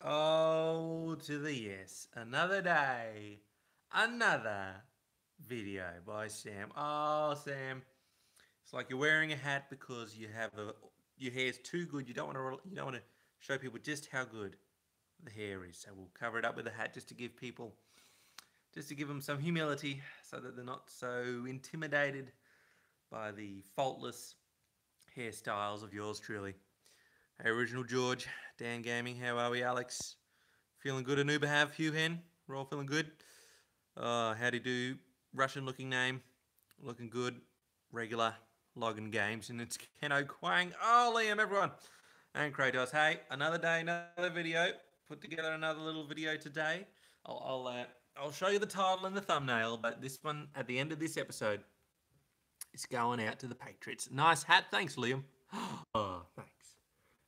Oh, to the yes. Another day. Another video by Sam. Oh, Sam. It's like you're wearing a hat because your hair's too good. You don't want to show people just how good the hair is. So we'll cover it up with a hat just to give them some humility so that they're not so intimidated by the faultless hairstyles of yours truly. Hey, Original George, Dan Gaming, how are we, Alex? Feeling good, Anuba have, Hugh Hen? We're all feeling good. How do you do? Russian looking name, looking good, regular, logging games, and it's Keno Quang. Oh, Liam, everyone. And Kratos. Hey, another day, another video. Put together another little video today. I'll show you the title and the thumbnail, but this one at the end of this episode is going out to the Patriots. Nice hat, thanks, Liam. Oh, thanks.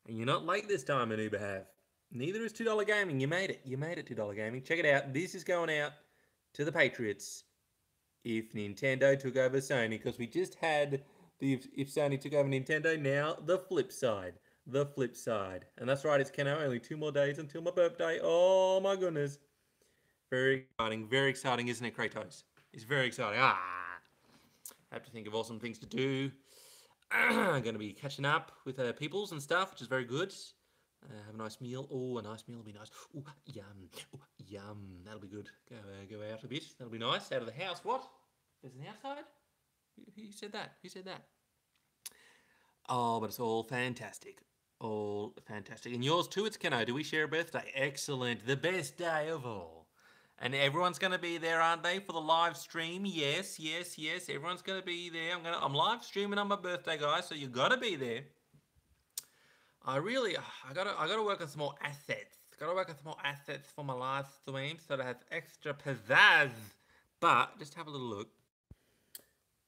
And you're not late this time, Anuba have. Neither is $2 Gaming. You made it. You made it, $2 Gaming. Check it out. This is going out to the Patriots if Nintendo took over Sony, because we just had the if Sony took over Nintendo. Now the flip side. The flip side. And that's right, it's Keno. Only 2 more days until my birthday. Oh my goodness. Very exciting. Very exciting, isn't it, Kratos? It's very exciting. Have to think of awesome things to do. I'm going to be catching up with peoples and stuff, which is very good. Have a nice meal. Oh, a nice meal will be nice. Oh, yum. Oh, yum. That'll be good. Go out a bit. That'll be nice. Out of the house. What? There's an outside? Who said that? Who said that? Oh, but it's all fantastic. All fantastic. And yours too, it's Keno. Do we share a birthday? Excellent. The best day of all. And everyone's going to be there, aren't they, for the live stream? Yes, yes, yes. Everyone's going to be there. I'm live streaming on my birthday, guys, so you got to be there. I gotta work on some more assets. Gotta work on some more assets for my live stream so that it has extra pizzazz. But just have a little look.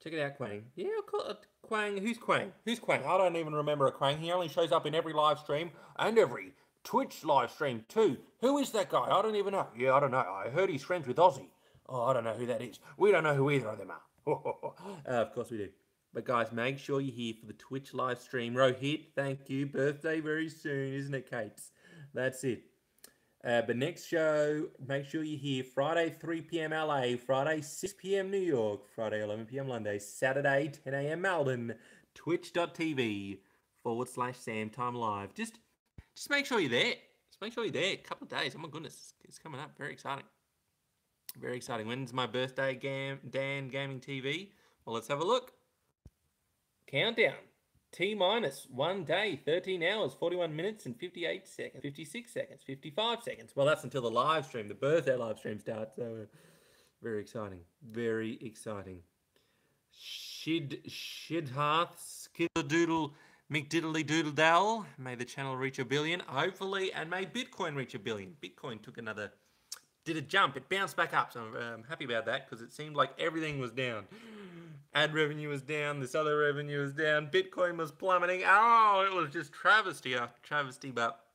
Check it out, Quang. Yeah, I'll call it Quang. Who's Quang? Who's Quang? I don't even remember a Quang. He only shows up in every live stream and every Twitch live stream too. Who is that guy? I don't even know. Yeah, I don't know. I heard he's friends with Ozzy. Oh, I don't know who that is. We don't know who either of them are. Of course we do. But guys, make sure you're here for the Twitch live stream. Rohit, thank you. Birthday very soon, isn't it, Kate's? That's it. But next show, make sure you're here. Friday, 3 p.m. LA. Friday, 6 p.m. New York. Friday, 11 p.m. London. Saturday, 10 a.m. Melbourne. Twitch.tv/Sam Time Live. Just make sure you're there. Just make sure you're there. A couple of days. Oh my goodness, it's coming up. Very exciting. Very exciting. When's my birthday, Dan Gaming TV? Well, let's have a look. Countdown. T-minus 1 day, 13 hours, 41 minutes and 58 seconds, 56 seconds, 55 seconds. Well, that's until the live stream, the birthday live stream starts. So very exciting. Very exciting. Shidharth, Skiddle McDiddly Doodle Dell. May the channel reach 1 billion, hopefully, and may Bitcoin reach 1 billion. Bitcoin did a jump. It bounced back up, so I'm happy about that because it seemed like everything was down. Ad revenue was down, this other revenue was down, Bitcoin was plummeting. Oh, it was just travesty after travesty, but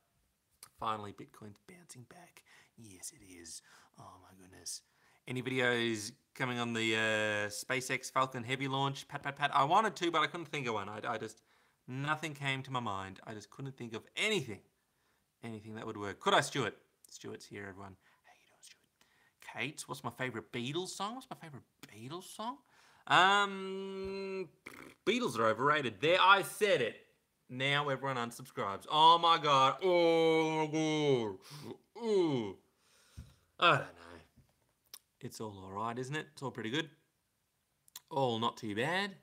finally Bitcoin's bouncing back. Yes, it is. Oh my goodness. Any videos coming on the SpaceX Falcon Heavy launch? Pat. I wanted to, but I couldn't think of one. Nothing came to my mind. I just couldn't think of anything that would work. Could I, Stuart? Stuart's here, everyone. How you doing, Stuart? Kate, what's my favourite Beatles song? Beatles are overrated. There, I said it. Now everyone unsubscribes. Oh my god. Oh, I don't know. It's all alright, isn't it? It's all pretty good. All not too bad.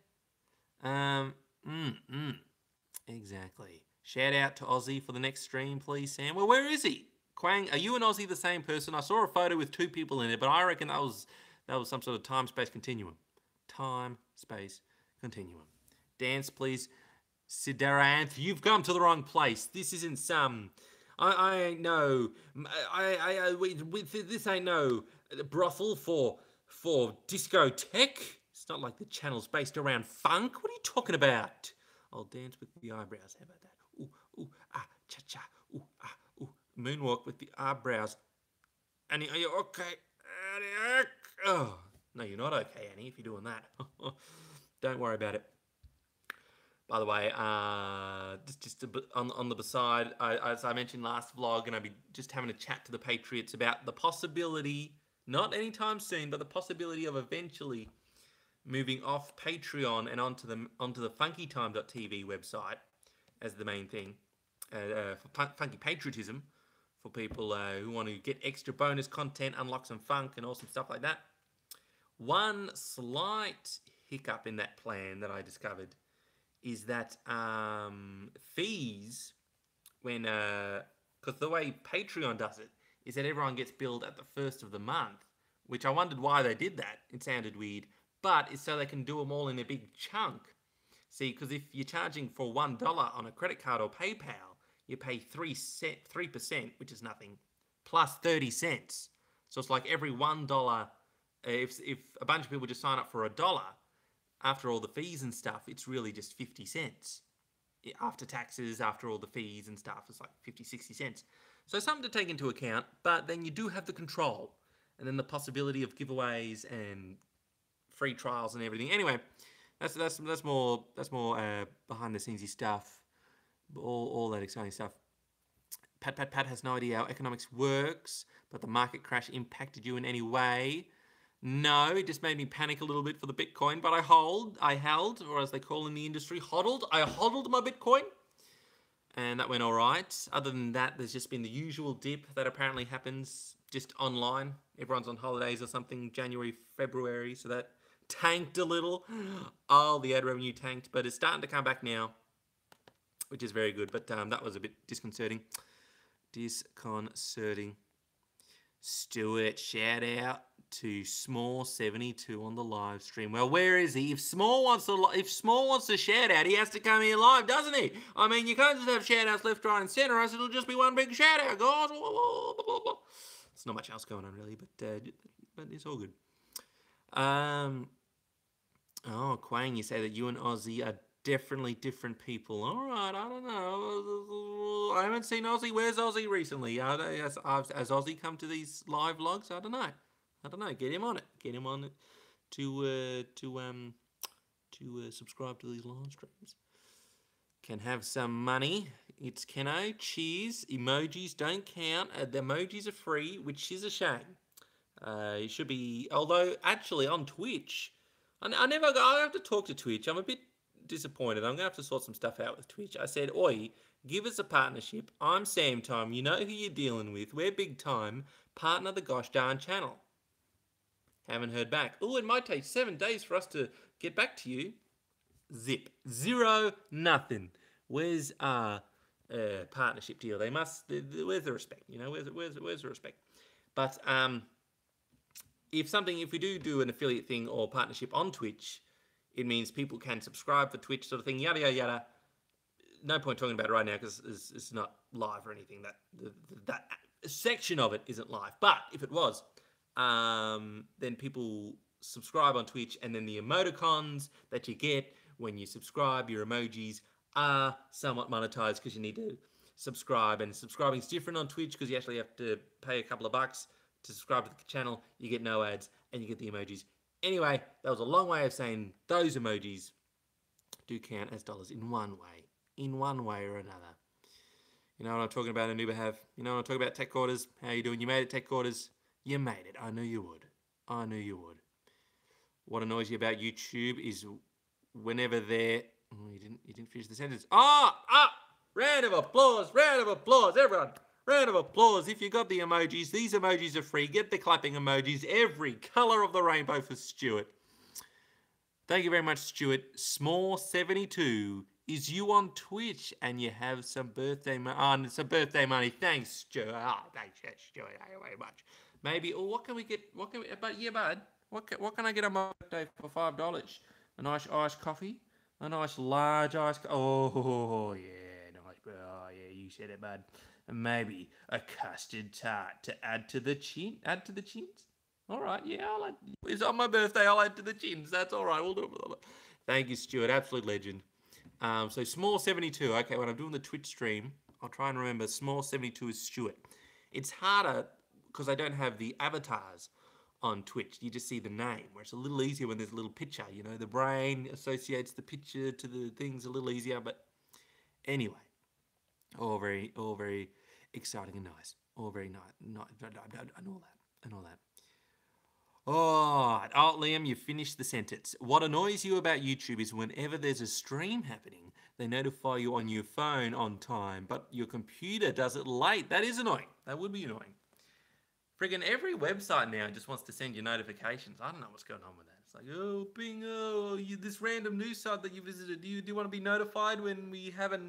Exactly. Shout out to Ozzy for the next stream, please, Sam. Well, where is he? Quang, are you and Ozzy the same person? I saw a photo with 2 people in it, but I reckon that was some sort of time-space continuum. Time-space continuum. Dance, please. Sidaranth, you've come to the wrong place. This isn't some... I know. This ain't no brothel for discotheque. It's not like the channel's based around funk. What are you talking about? I'll dance with the eyebrows. How about that? Ooh, ah, cha-cha. Ooh, ah, ooh. Moonwalk with the eyebrows. Annie, are you okay? Annie, oh. No, you're not okay, Annie, if you're doing that. Don't worry about it. By the way, on the beside, as I mentioned last vlog, and I'll be just having a chat to the Patriots about the possibility, not anytime soon, but the possibility of eventually moving off Patreon and onto the funkytime.tv website as the main thing for funky patriotism, for people who want to get extra bonus content, unlock some funk and awesome stuff like that. One slight hiccup in that plan that I discovered is that fees, because the way Patreon does it is that everyone gets billed at the first of the month, which I wondered why they did that. It sounded weird, but it's so they can do them all in a big chunk. See, because if you're charging for $1 on a credit card or PayPal, you pay 3%, which is nothing, plus 30 cents. So it's like every $1, if a bunch of people just sign up for $1, after all the fees and stuff, it's really just 50 cents. After taxes, after all the fees and stuff, it's like 50, 60 cents. So something to take into account, but then you do have the control. And then the possibility of giveaways and free trials and everything. Anyway, that's more behind the scenesy stuff. All that exciting stuff. Pat has no idea how economics works, but the market crash impacted you in any way. No, it just made me panic a little bit for the Bitcoin, but I held, or as they call in the industry, hodled. I hodled my Bitcoin, and that went all right. Other than that, there's just been the usual dip that apparently happens just online. Everyone's on holidays or something, January, February, so that tanked a little. Oh, the ad revenue tanked, but it's starting to come back now, which is very good, but that was a bit disconcerting. Stuart, shout out to Small72 on the live stream. Well, where is he? If Small wants to shout out, he has to come here live, doesn't he? I mean, you can't just have shout outs left, right, and centre, else it'll just be one big shout out, guys. There's not much else going on really, but it's all good. Quang, you say that you and Ozzy are definitely different people. All right, I don't know. I haven't seen Ozzy. Where's Ozzy recently? Has Ozzy come to these live vlogs? I don't know. Get him on it. Get him on it to subscribe to these live streams. Can have some money. It's Keno. Cheers. Emojis don't count. The emojis are free, which is a shame. It should be. Although actually on Twitch, I have to talk to Twitch. I'm a bit disappointed. I'm going to have to sort some stuff out with Twitch. I said, oi, give us a partnership. I'm Sam Time. You know who you're dealing with. We're big time. Partner the gosh darn channel. Haven't heard back. Oh, it might take 7 days for us to get back to you. Zip. 0, nothing. Where's our partnership deal? Where's the respect? You know, where's the respect? But if we do an affiliate thing or partnership on Twitch, it means people can subscribe for Twitch sort of thing, yada, yada, yada. No point talking about it right now because it's not live or anything. That section of it isn't live. But if it was, then people subscribe on Twitch, and then the emoticons that you get when you subscribe, your emojis, are somewhat monetized because you need to subscribe. And subscribing is different on Twitch because you actually have to pay a couple of bucks to subscribe to the channel. You get no ads, and you get the emojis. Anyway, that was a long way of saying those emojis do count as dollars in one way or another. You know what I'm talking about, Anuba? You know what I'm talking about, Tech Quarters? How you doing? You made it, Tech Quarters? You made it. I knew you would. What annoys you about YouTube is whenever they're... Oh, you didn't finish the sentence. Round of applause, everyone. Round of applause. If you got the emojis, these emojis are free. Get the clapping emojis. Every colour of the rainbow for Stuart. Thank you very much, Stuart. Small72 is you on Twitch, and you have some birthday money. Thanks, Stuart. Thanks, Stuart. Thank you very much. Maybe, what can we get? What can I get on my birthday for $5? A nice iced coffee, a nice large iced. Oh yeah, nice. Oh yeah, you said it, bud. And maybe a custard tart to add to the chins. All right, yeah, it's on my birthday. I'll add to the chins. That's all right. We'll do it. Thank you, Stuart. Absolute legend. So Small72. Okay, when I'm doing the Twitch stream, I'll try and remember Small72 is Stuart. It's harder because I don't have the avatars on Twitch. You just see the name, where it's a little easier when there's a little picture. You know, the brain associates the picture to the things a little easier. But anyway, all very exciting and nice. All very nice, and all that. Oh, Liam, you finished the sentence. What annoys you about YouTube is whenever there's a stream happening, they notify you on your phone on time, but your computer does it late. That is annoying. That would be annoying. Friggin' every website now just wants to send you notifications. I don't know what's going on with that. It's like, oh, Bing, this random news site that you visited, do you want to be notified when we have a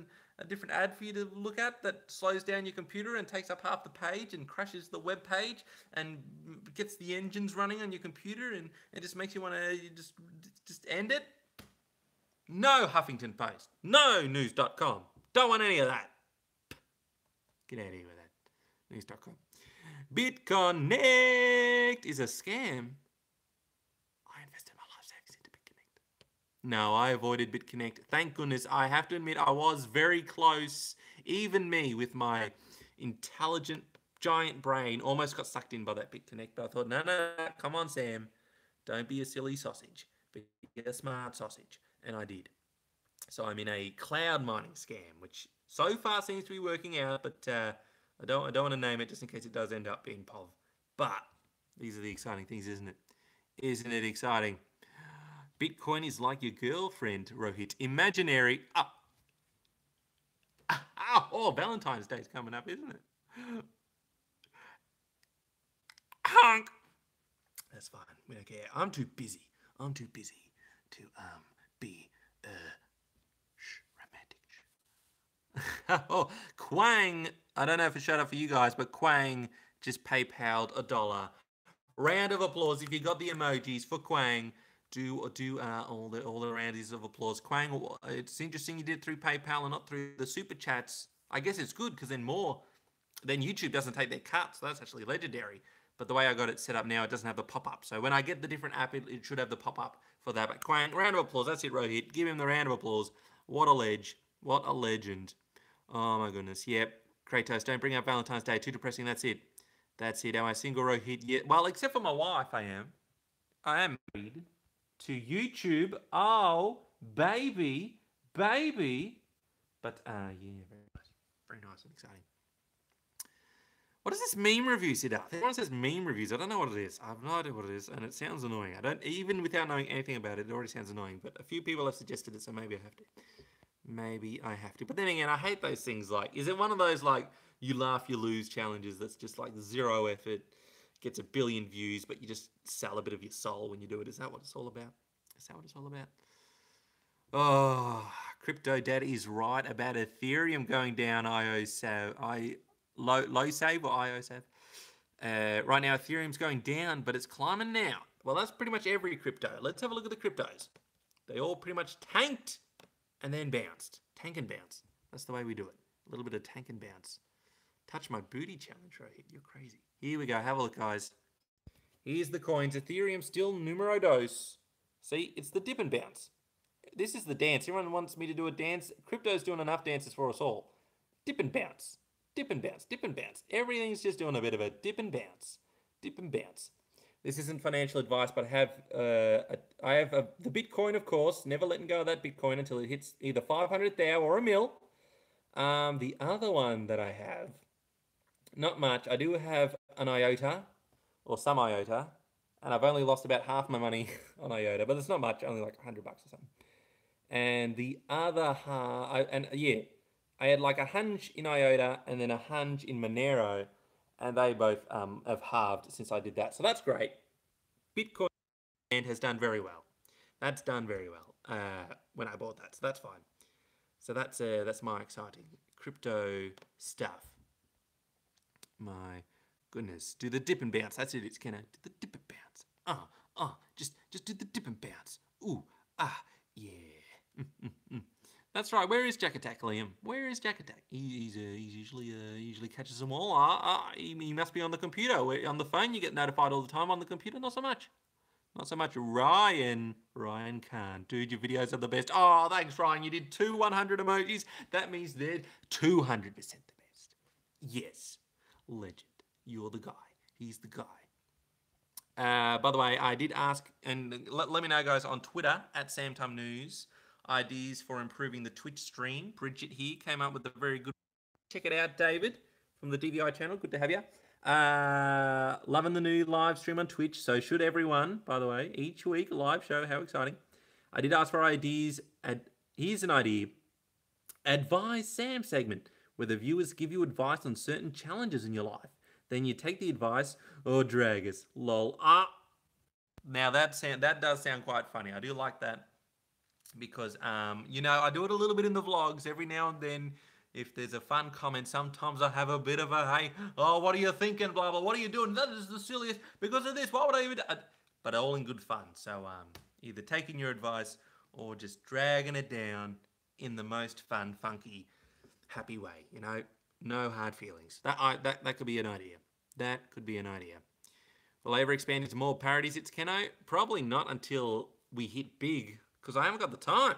different ad for you to look at that slows down your computer and takes up half the page and crashes the web page and gets the engines running on your computer and it just makes you want to just end it? No Huffington Post. No news.com. Don't want any of that. Get out of here with that. News.com. BitConnect is a scam. I invested my life savings into BitConnect. No, I avoided BitConnect. Thank goodness. I have to admit, I was very close. Even me, with my intelligent giant brain, almost got sucked in by that BitConnect. But I thought, no, come on, Sam. Don't be a silly sausage. Be a smart sausage. And I did. So I'm in a cloud mining scam, which so far seems to be working out, but I don't want to name it just in case it does end up being POV. But these are the exciting things, isn't it? Isn't it exciting? Bitcoin is like your girlfriend, Rohit. Imaginary. Oh, Valentine's Day is coming up, isn't it? Honk. That's fine. We don't care. I'm too busy to be romantic. Oh, Quang. I don't know if it showed up for you guys, but Quang just PayPal'd $1. Round of applause if you got the emojis for Quang. Do all the roundies of applause. Quang, it's interesting you did it through PayPal and not through the super chats. I guess it's good because then YouTube doesn't take their cut, so that's actually legendary. But the way I got it set up now, it doesn't have the pop-up. So when I get the different app, it should have the pop-up for that. But Quang, round of applause. That's it, Rohit. Give him the round of applause. What a ledge. What a legend. Oh, my goodness. Yep. Kratos, don't bring up Valentine's Day. Too depressing. That's it. Am I single, Rohit? Yeah. Well, except for my wife, I am. I am married to YouTube. Oh, baby. But, yeah, very nice and exciting. What is this meme review, Siddharth? Everyone says meme reviews. I don't know what it is. I have no idea what it is, and it sounds annoying. Even without knowing anything about it, it already sounds annoying. But a few people have suggested it, so maybe I have to. But then again, I hate those things. Like, is it one of those, like, you laugh, you lose challenges that's just, like, zero effort, gets 1 billion views, but you just sell a bit of your soul when you do it? Is that what it's all about? Oh, Crypto Dad is right about Ethereum going down. Low save or IO save. Right now, Ethereum's going down, but it's climbing now. Well, that's pretty much every crypto. Let's have a look at the cryptos. They all pretty much tanked and then bounced. Tank and bounce. That's the way we do it. A little bit of tank and bounce. Touch my booty challenge, right? You're crazy. Here we go. Have a look, guys. Here's the coins. Ethereum still numero dos. See, it's the dip and bounce. This is the dance. Everyone wants me to do a dance. Crypto's doing enough dances for us all. Dip and bounce. Dip and bounce. Dip and bounce. Everything's just doing a bit of a dip and bounce. Dip and bounce. This isn't financial advice, but I have the Bitcoin, of course. Never letting go of that Bitcoin until it hits either 500,000 or $1 million. The other one that I have, not much. I do have an IOTA, or some IOTA, and I've only lost about half my money on IOTA, but it's not much, only like $100 or something. And the other half, I had like a hunch in IOTA and then a hunch in Monero, and they both have halved since I did that. So that's great. Bitcoin has done very well. That's done very well when I bought that, so that's fine. So that's my exciting crypto stuff. My goodness, do the dip and bounce. That's it. It's gonna do the dip and bounce. Just do the dip and bounce. Ooh, yeah. That's right. Where is Jack Attack, Liam? Where is Jack Attack? He usually catches them all. He must be on the computer. On the phone, you get notified all the time. On the computer, not so much. Not so much. Ryan Khan. Dude, your videos are the best. Oh, thanks, Ryan. You did 2 100 emojis. That means they're 200% the best. Yes. Legend. You're the guy. He's the guy. By the way, I did ask, and let me know, guys, on Twitter at Samtime News, ideas for improving the Twitch stream. Bridget here came up with a very good. Check it out, David, from the DVI channel. Good to have you. Loving the new live stream on Twitch. So should everyone, by the way, each week a live show. How exciting! I did ask for ideas. Here's an idea: Advise Sam segment, where the viewers give you advice on certain challenges in your life. Then you take the advice or drag us. Lol. Now that does sound quite funny. I do like that because I do it a little bit in the vlogs every now and then. If there's a fun comment, sometimes I have a bit of a hey, oh, what are you thinking? Blah blah. What are you doing? That is the silliest because of this. What would I even? But all in good fun. So either taking your advice or just dragging it down in the most fun, funky, happy way. No hard feelings. That could be an idea. That could be an idea. Will I ever expand into more parodies? It's Keno? Probably not until we hit big, because I haven't got the time.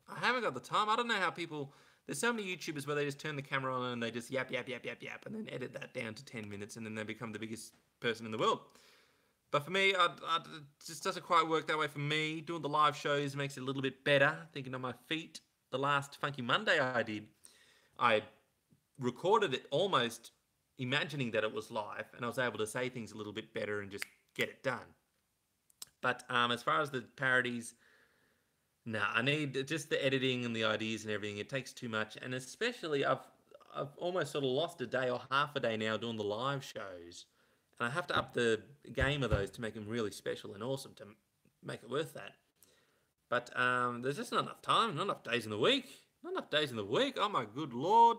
I don't know how people. There's so many YouTubers where they just turn the camera on and they just yap, yap, yap, yap, yap, and then edit that down to 10 minutes, and then they become the biggest person in the world. But for me, it just doesn't quite work that way for me. Doing the live shows makes it a little bit better. Thinking on my feet. The last Funky Monday I recorded it almost imagining that it was live, and I was able to say things a little bit better and just get it done. But as far as the parodies, I need just the editing and the ideas and everything. It takes too much, and especially I've almost sort of lost a day or half a day now doing the live shows, and I have to up the game of those to make them really special and awesome to make it worth that. But there's just not enough time, not enough days in the week. Oh my good lord.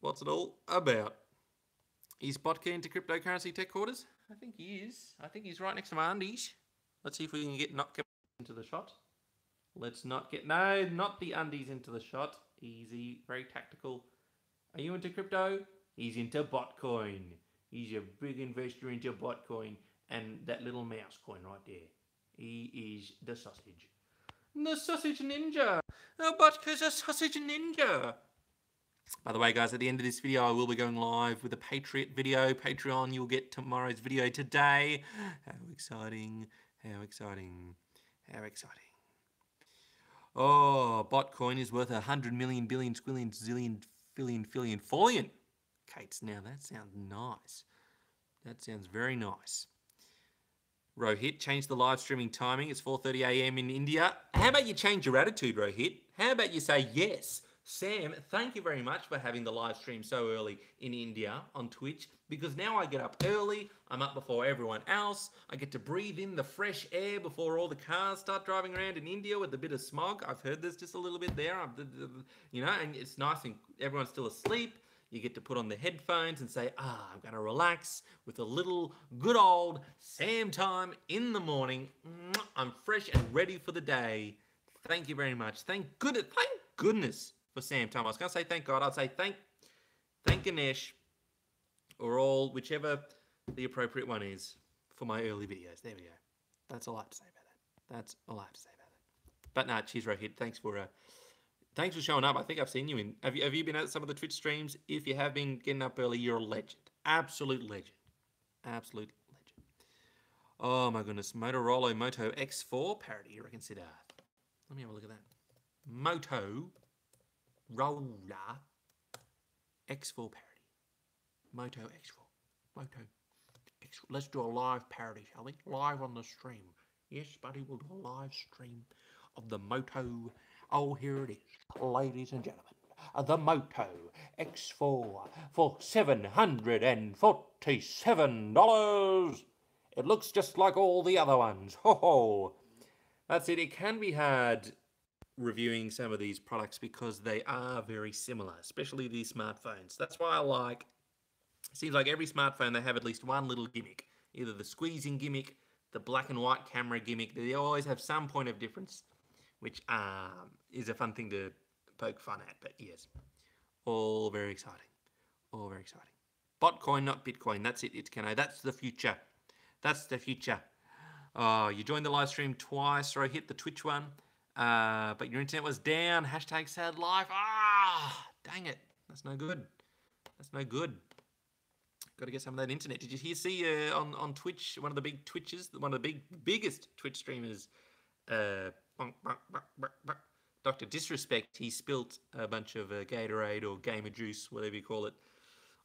What's it all about? Is Bot keen to cryptocurrency tech quarters? I think he is. I think he's right next to my undies. Let's see if we can get not into the shot. Let's not get... No, not the undies into the shot. Easy, very tactical. Are you into crypto? He's into Botcoin. He's a big investor into Botcoin. And that little mouse coin right there. He is the sausage. The sausage ninja. Oh, Botcoin's a sausage ninja. By the way, guys, at the end of this video, I will be going live with a Patriot video. Patreon, you'll get tomorrow's video today. How exciting. How exciting. How exciting. Oh, Botcoin is worth 100 million, billion, squillion, zillion, fillion, follion. Kates, now that sounds nice. That sounds very nice. Rohit, change the live streaming timing. It's 4:30 a.m. in India. How about you change your attitude, Rohit? How about you say yes? Sam, thank you very much for having the live stream so early in India on Twitch, because now I get up early, I'm up before everyone else, I get to breathe in the fresh air before all the cars start driving around in India with a bit of smog. I've heard there's just a little bit there, and it's nice and everyone's still asleep. You get to put on the headphones and say, I'm going to relax with a little good old Sam time in the morning. I'm fresh and ready for the day. Thank you very much. Thank goodness for Sam time. I was going to say thank God. I'd say thank Ganesh, or whichever the appropriate one is for my early videos. There we go. That's all I have to say about that. But nah, cheers, Rohit. Thanks for showing up. I think I've seen you in. Have you been at some of the Twitch streams? If you have been getting up early, you're a legend. Absolute legend. Absolute legend. Oh my goodness. Motorola Moto X4 parody, you reconsider. Let me have a look at that. Motorola X4 parody. Moto X4. Moto X4. Let's do a live parody, shall we? Live on the stream. Yes, buddy, we'll do a live stream of the Moto. Oh, here it is, ladies and gentlemen. The Moto X4 for $747. It looks just like all the other ones. Ho ho. That's it. It can be hard reviewing some of these products because they are very similar, especially these smartphones. That's why it seems like every smartphone, they have at least one little gimmick. Either the squeezing gimmick, the black and white camera gimmick. They always have some point of difference, which is a fun thing to poke fun at. But yes, all very exciting. All very exciting. Botcoin, not Bitcoin. That's it. It's Kano. That's the future. That's the future. Oh, you joined the live stream twice, or I hit the Twitch one, but your internet was down. Hashtag sad life. Dang it. That's no good. That's no good. Got to get some of that internet. Did you see on Twitch, one of the big Twitches, one of the biggest Twitch streamers, Dr. Disrespect, he spilt a bunch of Gatorade or Gamer Juice, whatever you call it,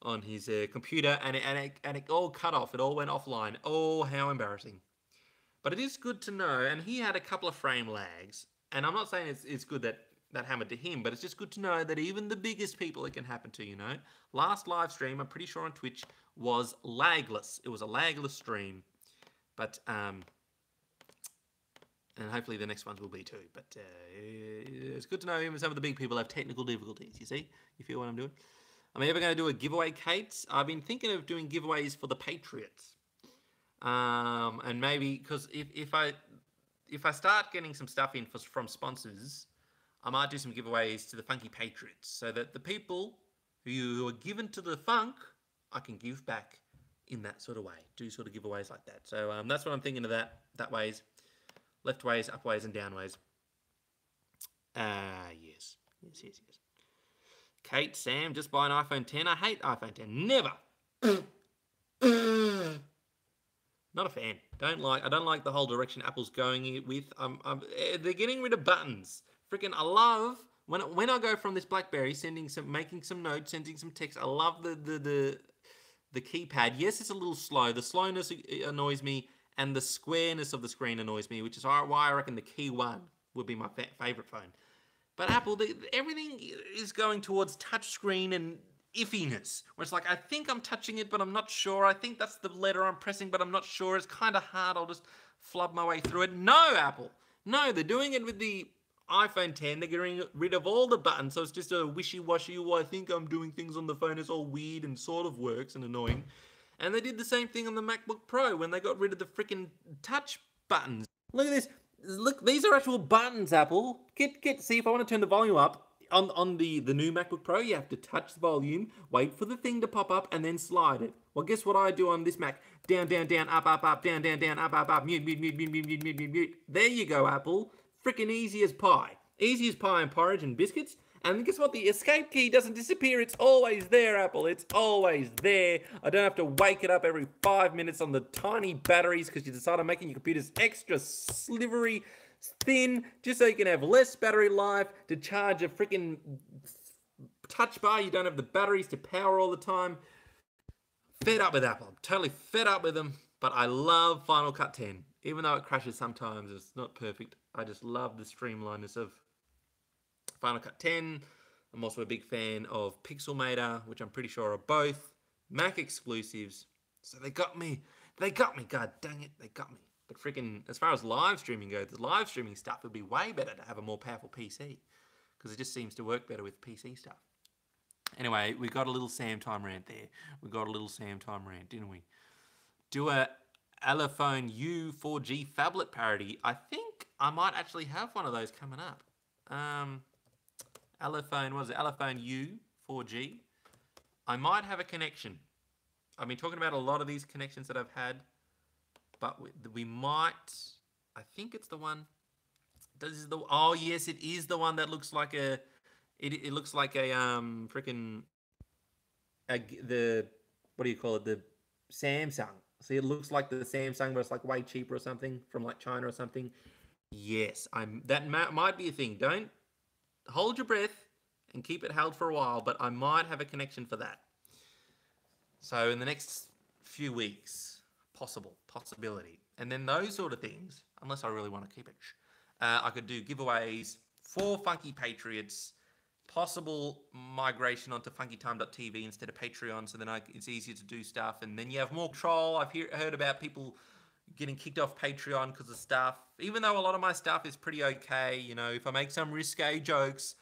on his computer, and it all cut off. It all went offline. Oh, how embarrassing. But it is good to know, and he had a couple of frame lags, and I'm not saying it's good that happened to him, but it's just good to know that even the biggest people it can happen to, you know. Last live stream, I'm pretty sure on Twitch, was lagless. It was a lagless stream, but and hopefully the next ones will be too. But it's good to know even some of the big people have technical difficulties, you see? You feel what I'm doing? Am I ever going to do a giveaway, Kate? I've been thinking of doing giveaways for the Patriots. And maybe, because if I start getting some stuff in from sponsors, I might do some giveaways to the Funky Patriots, so that the people who are given to the funk, I can give back in that sort of way. Do sort of giveaways like that. So that's what I'm thinking of that ways. Left ways, up ways, and down ways. Yes. Kate, Sam, just buy an iPhone 10. I hate iPhone 10. Never. Not a fan. I don't like the whole direction Apple's going with. They're getting rid of buttons. Freaking, I love when I go from this BlackBerry, making some notes, sending some text. I love the keypad. Yes, it's a little slow. The slowness annoys me, and the squareness of the screen annoys me, which is why I reckon the Key 1 would be my favorite phone. But Apple, everything is going towards touchscreen and iffiness, where it's like, I think I'm touching it, but I'm not sure. I think that's the letter I'm pressing, but I'm not sure. It's kind of hard. I'll just flub my way through it. No, Apple. No, they're doing it with the iPhone 10. They're getting rid of all the buttons, so it's just a wishy-washy, I think I'm doing things on the phone. It's all weird and sort of works and annoying. And they did the same thing on the MacBook Pro when they got rid of the freaking touch buttons. Look at this. Look, these are actual buttons, Apple. See, if I want to turn the volume up, on the new MacBook Pro, you have to touch the volume, wait for the thing to pop up, and then slide it. Well, guess what I do on this Mac? Down, down, down, up, up, up, down, down, down, up, up, up, mute, mute, mute, mute, mute, mute, mute, mute, mute. There you go, Apple. Freaking easy as pie. Easy as pie and porridge and biscuits. And guess what? The escape key doesn't disappear. It's always there, Apple. It's always there. I don't have to wake it up every 5 minutes on the tiny batteries because you decided making your computers extra slivery thin, just so you can have less battery life to charge a freaking touch bar. You don't have the batteries to power all the time. Fed up with Apple. I'm totally fed up with them, but I love Final Cut 10. Even though it crashes sometimes, it's not perfect. I just love the streamlinedness of Final Cut 10. I'm also a big fan of Pixelmator, which I'm pretty sure are both Mac exclusives. So they got me. God dang it, they got me. But freaking, as far as live streaming goes, the live streaming stuff would be way better to have a more powerful PC, because it just seems to work better with PC stuff. Anyway, we got a little Sam time rant there. We got a little Sam time rant, didn't we? Do a Aliphone U 4G phablet parody. I think I might actually have one of those coming up. Aliphone U 4G. I might have a connection. I've been talking about a lot of these connections that I've had, but we might. I think it's the one. Oh yes, it is the one that looks like a. It looks like a freaking. The what do you call it? The Samsung. See, it looks like the Samsung, but it's like way cheaper or something from like China or something. Yes, that might be a thing. Don't hold your breath and keep it held for a while, but I might have a connection for that. So in the next few weeks, possibility. And then those sort of things, unless I really want to keep it, I could do giveaways for Funky Patriots, possible migration onto funkytime.tv instead of Patreon, so then it's easier to do stuff, and then you have more control. I've heard about people getting kicked off Patreon because of stuff, even though a lot of my stuff is pretty okay. You know, if I make some risque jokes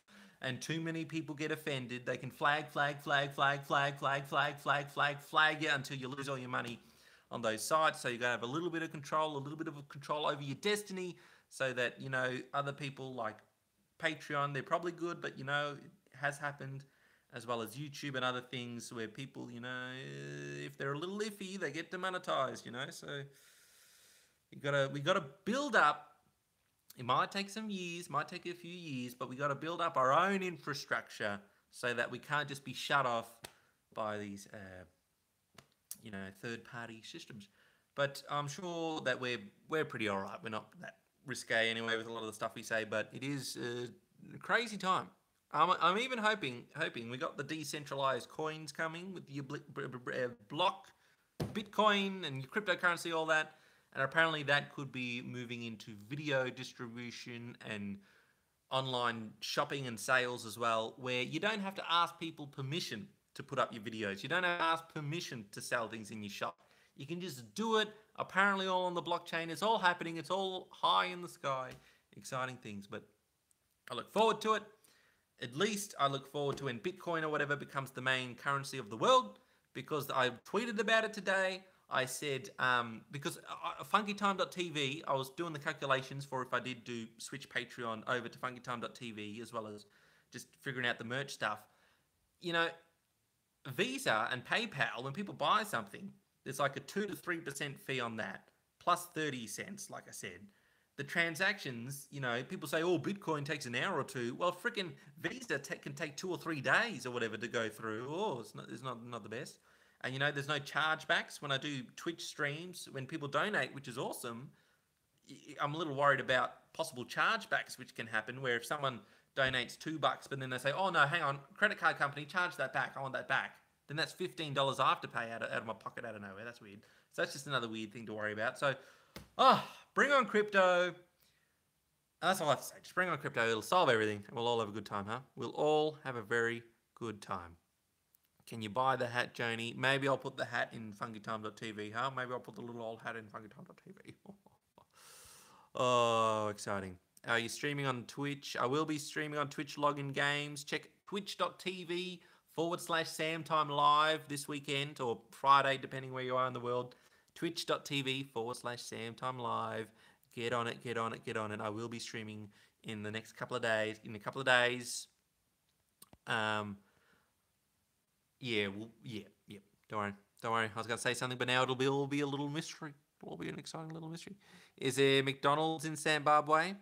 and too many people get offended, they can flag you until you lose all your money on those sites. So you gotta have a little bit of control over your destiny, so that, you know, other people like Patreon, they're probably good, but, you know, it has happened, as well as YouTube and other things where people, you know, if they're a little iffy, they get demonetized, you know. So we gotta build up. It might take some years, might take a few years, but we got to build up our own infrastructure so that we can't just be shut off by these third-party systems. But I'm sure that we're pretty all right. We're not that risque anyway with a lot of the stuff we say. But it is a crazy time. I'm even hoping we got the decentralized coins coming with your block, Bitcoin, and your cryptocurrency, all that. And apparently that could be moving into video distribution and online shopping and sales as well, where you don't have to ask people permission to put up your videos. You don't have to ask permission to sell things in your shop. You can just do it. Apparently all on the blockchain. It's all happening. It's all high in the sky. Exciting things. But I look forward to it. At least I look forward to when Bitcoin or whatever becomes the main currency of the world, because I tweeted about it today. I said, because funkytime.tv, I was doing the calculations for if I did do switch Patreon over to funkytime.tv, as well as just figuring out the merch stuff. Visa and PayPal, when people buy something, there's like a 2 to 3% fee on that, plus 30 cents, like I said. The transactions, people say, oh, Bitcoin takes an hour or two. Well, freaking Visa can take 2 or 3 days or whatever to go through. Oh, it's not the best. And, there's no chargebacks when I do Twitch streams. When people donate, which is awesome, I'm a little worried about possible chargebacks, which can happen, where if someone donates $2, but then they say, oh, no, hang on, credit card company, charge that back. I want that back. Then that's $15 Afterpay out of my pocket out of nowhere. That's weird. So that's just another weird thing to worry about. So, bring on crypto. That's all I have to say. Just bring on crypto. It'll solve everything. And we'll all have a good time, huh? We'll all have a very good time. Can you buy the hat, Joni? Maybe I'll put the hat in funkytime.tv, huh? Maybe I'll put the little old hat in funkytime.tv. Oh, exciting. Are you streaming on Twitch? I will be streaming on Twitch login games. Check twitch.tv/SamTime Live this weekend, or Friday, depending where you are in the world. Twitch.tv/SamTime Live. Get on it. I will be streaming in the next couple of days. Yeah. Don't worry. I was going to say something, but now it'll all be a little mystery. It'll all be an exciting little mystery. Is there McDonald's in Zimbabwe?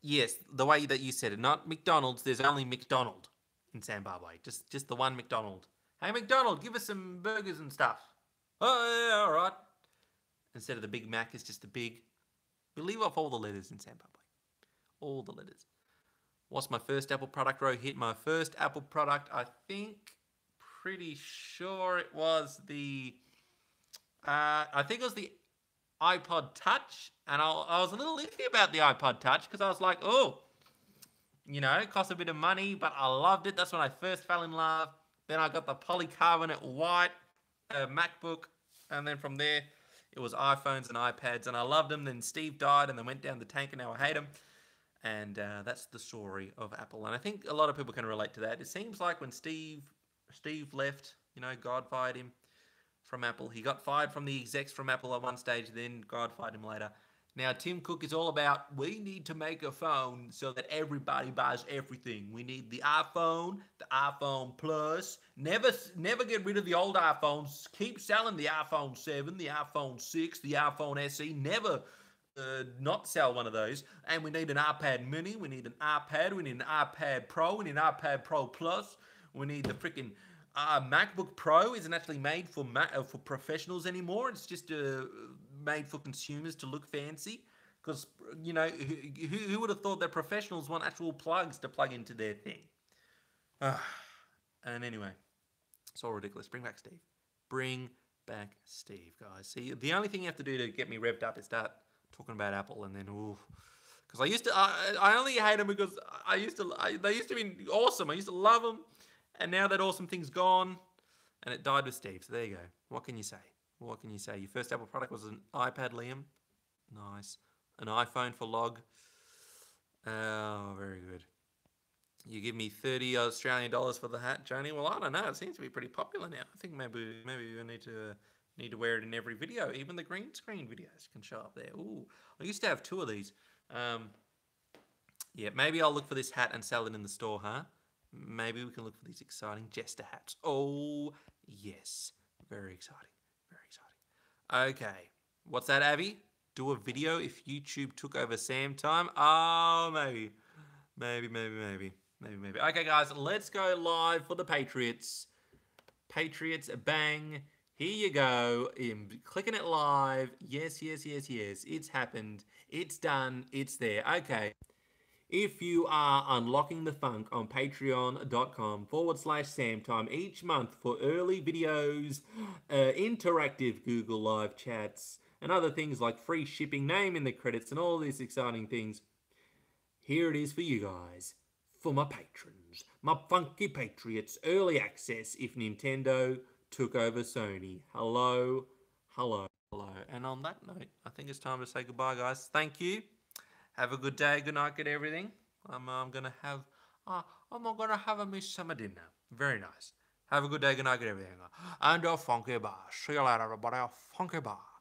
Yes, the way that you said it. Not McDonald's. There's only McDonald in Zimbabwe. Just the one McDonald. Hey, McDonald, give us some burgers and stuff. Oh, yeah, all right. Instead of the Big Mac, it's just a big. We leave off all the letters in Zimbabwe. All the letters. What's my first Apple product, Rohit? My first Apple product, I think, pretty sure it was the iPod Touch. And I was a little iffy about the iPod Touch because I was like, it cost a bit of money, but I loved it. That's when I first fell in love. Then I got the polycarbonate white MacBook. And then from there, it was iPhones and iPads. And I loved them. Then Steve died and then went down the tank and now I hate him. And that's the story of Apple. And I think a lot of people can relate to that. It seems like when Steve left, God fired him from Apple. He got fired from the execs from Apple at one stage, then God fired him later. Now, Tim Cook is all about, we need to make a phone so that everybody buys everything. We need the iPhone Plus. Never get rid of the old iPhones. Keep selling the iPhone 7, the iPhone 6, the iPhone SE. Never not sell one of those. And we need an iPad mini. We need an iPad. We need an iPad Pro. We need an iPad Pro Plus. We need the freaking MacBook Pro isn't actually made for professionals anymore. It's just made for consumers to look fancy. Because, who would have thought that professionals want actual plugs to plug into their thing? And anyway, it's all ridiculous. Bring back Steve, guys. See, the only thing you have to do to get me revved up is start talking about Apple, and then, because I only hate them because they used to be awesome. I used to love them. And now that awesome thing's gone, and it died with Steve. So there you go. What can you say? Your first Apple product was an iPad, Liam. Nice. An iPhone for Log. Oh, very good. You give me 30 Australian dollars for the hat, Joni. Well, I don't know. It seems to be pretty popular now. I think maybe we need to wear it in every video. Even the green screen videos can show up there. Ooh, I used to have 2 of these. Yeah, maybe I'll look for this hat and sell it in the store, huh? Maybe we can look for these exciting Jester hats. Oh, yes. Very exciting. Okay. What's that, Abby? Do a video if YouTube took over Sam time? Oh, maybe. Okay, guys, let's go live for the Patriots. Patriots, bang. Here you go. Clicking it live. Yes, yes, yes, yes. It's happened. It's done. It's there. Okay. If you are unlocking the funk on patreon.com/samtime each month for early videos, interactive Google Live chats, and other things like free shipping, name in the credits, and all these exciting things, here it is for you guys. For my patrons, my funky patriots, early access if Nintendo took over Sony. Hello, hello, hello. And on that note, I think it's time to say goodbye, guys. Thank you. Have a good day, good night, good everything. I'm gonna have I'm gonna have a midsummer dinner. Very nice. Have a good day, good night, good everything. And a funky bar. See you later, everybody. A funky bar.